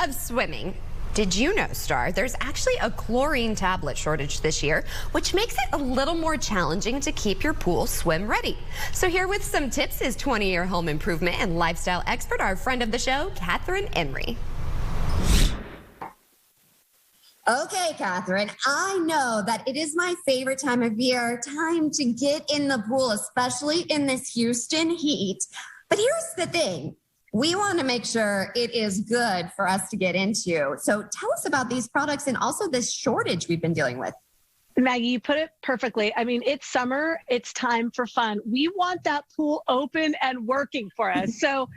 of swimming, did you know, Star, there's actually a chlorine tablet shortage this year, which makes it a little more challenging to keep your pool swim ready. So here with some tips is 20-year home improvement and lifestyle expert, our friend of the show, Kathryn Emery. Okay, Kathryn, I know that it is my favorite time of year, time to get in the pool, especially in this Houston heat. But here's the thing. We want to make sure it is good for us to get into. So tell us about these products and also this shortage we've been dealing with. Maggie, you put it perfectly. I mean, it's summer. It's time for fun. We want that pool open and working for us. So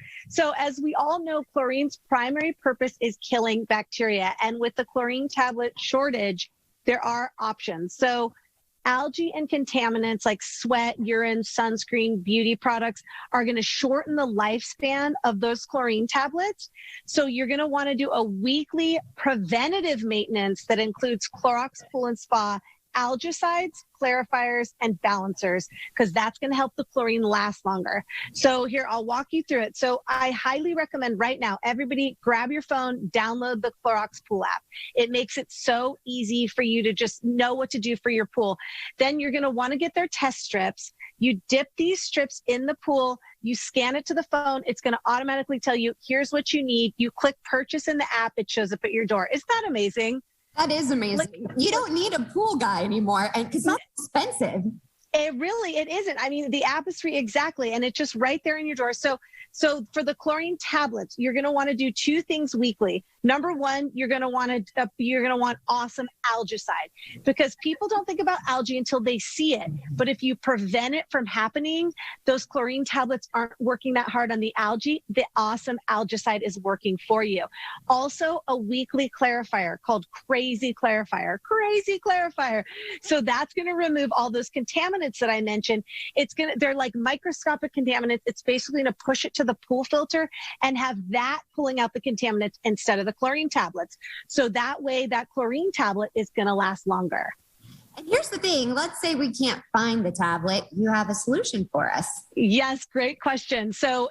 as we all know, chlorine's primary purpose is killing bacteria. And with the chlorine tablet shortage, there are options. So algae and contaminants like sweat, urine, sunscreen, beauty products are going to shorten the lifespan of those chlorine tablets. So you're going to want to do a weekly preventative maintenance that includes Clorox Pool and Spa, algicides, clarifiers, and balancers, because that's going to help the chlorine last longer. So here, I'll walk you through it. So I highly recommend right now, everybody grab your phone, download the Clorox Pool app. It makes it so easy for you to just know what to do for your pool. Then you're going to want to get their test strips. You dip these strips in the pool, you scan it to the phone. It's going to automatically tell you, here's what you need. You click purchase in the app. It shows up at your door. Isn't that amazing? That is amazing. You don't need a pool guy anymore because it's expensive. It isn't. I mean, the app is free, exactly, and it's just right there in your door. So for the chlorine tablets, you're going to want to do two things weekly. Number one, you're going to want awesome algicide, because people don't think about algae until they see it. But if you prevent it from happening, those chlorine tablets aren't working that hard on the algae. The awesome algicide is working for you. Also, a weekly clarifier called Crazy Clarifier. So that's going to remove all those contaminants that I mentioned. They're like microscopic contaminants. It's basically going to push it to the pool filter and have that pulling out the contaminants instead of the chlorine tablets. So that way, that chlorine tablet is going to last longer. And here's the thing. Let's say we can't find the tablet. You have a solution for us. Yes, great question. So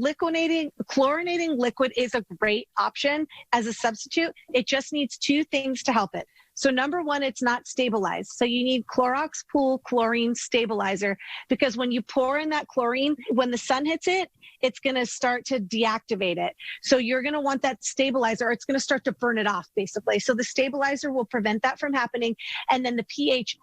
chlorinating liquid is a great option as a substitute. It just needs two things to help it. So number one, it's not stabilized. So you need Clorox Pool Chlorine Stabilizer, because when you pour in that chlorine, when the sun hits it, it's going to start to deactivate it. So you're going to want that stabilizer, or it's going to start to burn it off, basically. So the stabilizer will prevent that from happening. And then the pH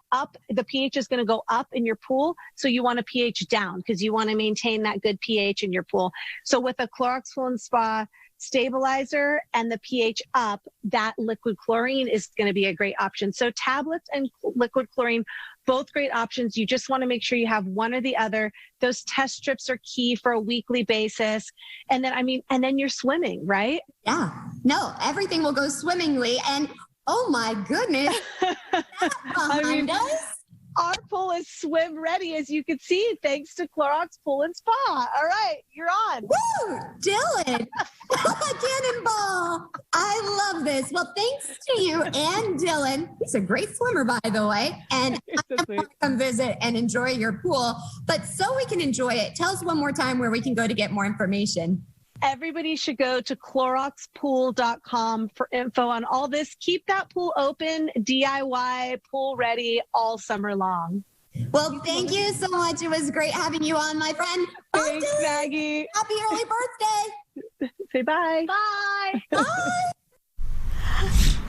is going to go up in your pool. So you want a pH down because you want to maintain that good pH in your pool. So with a Clorox Pool and Spa stabilizer and the pH up, that liquid chlorine is going to be a great option. So tablets and liquid chlorine, both great options. You just want to make sure you have one or the other. Those test strips are key for a weekly basis. And then you're swimming, right? Yeah. No, everything will go swimmingly. And oh my goodness, that behind us. Our pool is swim ready, as you can see, thanks to Clorox Pool and Spa. All right, you're on. Woo! Dylan! Cannonball! I love this. Well, thanks to you and Dylan. He's a great swimmer, by the way. And I want to come visit and enjoy your pool. But so we can enjoy it, tell us one more time where we can go to get more information. Everybody should go to CloroxPool.com for info on all this. Keep that pool open, DIY, pool ready all summer long. Well, thank you so much. It was great having you on, my friend. Thanks, Maggie. Happy early birthday. Say bye. Bye. Bye.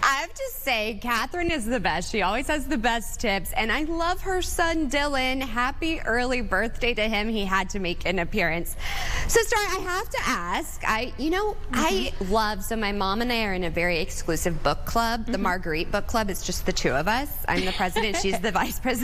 I have to say, Kathryn is the best. She always has the best tips, and I love her son, Dylan. Happy early birthday to him. He had to make an appearance. So, Star, I have to ask, so my mom and I are in a very exclusive book club, the Marguerite Book Club. It's just the two of us. I'm the president. She's the vice president.